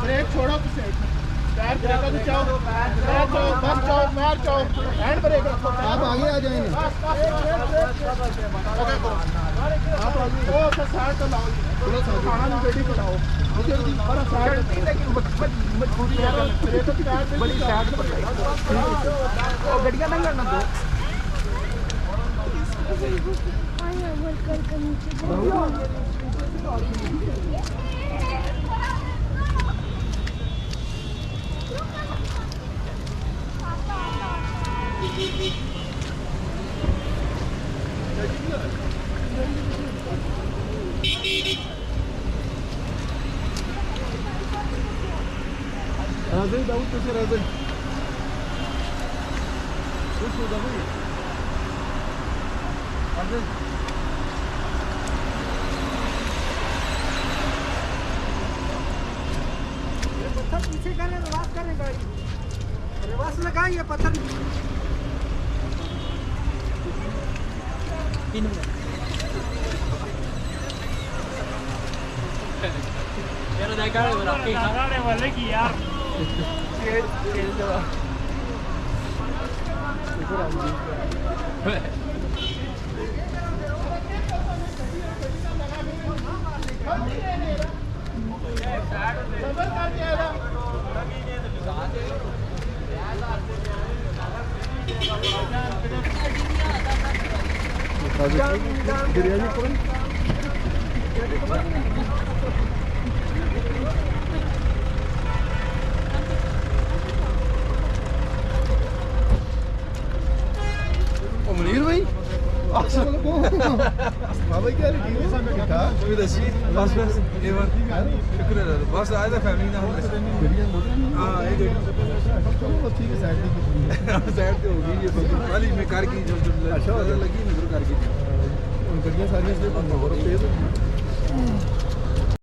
break छोड़ो पैर break तो चाओ पैर चाओ हैंड ब्रेक रखो आप आगे आ जाएंगे आप आगे वो साइड तो लाओ थोड़ा सा खाना भी रेडी बनाओ और साइड लेकिन मजबूरी है ब्रेक तो पैर बड़ी साइड पर वो गड़ियां ना करना दो आया वर्कर के नीचे राजे दाऊद कैसे राजे कुछ होगा भाई राजे ये पत्थर पीछे करने रिवाज करने गाड़ी रिवाज लगाएं ये पत्थर 3 मिनट यार देखा है आपके लगाने वाले की यार खेल दो बिरयानी कौन मुनीर भाई बाबा क्या ठीक है उम्मीद अच्छी बस बस ये बार शुक्र है बस आया था फैमिली ना हां ये चलो ठीक है साइड की साइड पे हो गई ये वाली में कार की जो अच्छा लगी नजर कार की उन गड़ियां सारी इसलिए बंद हो रही है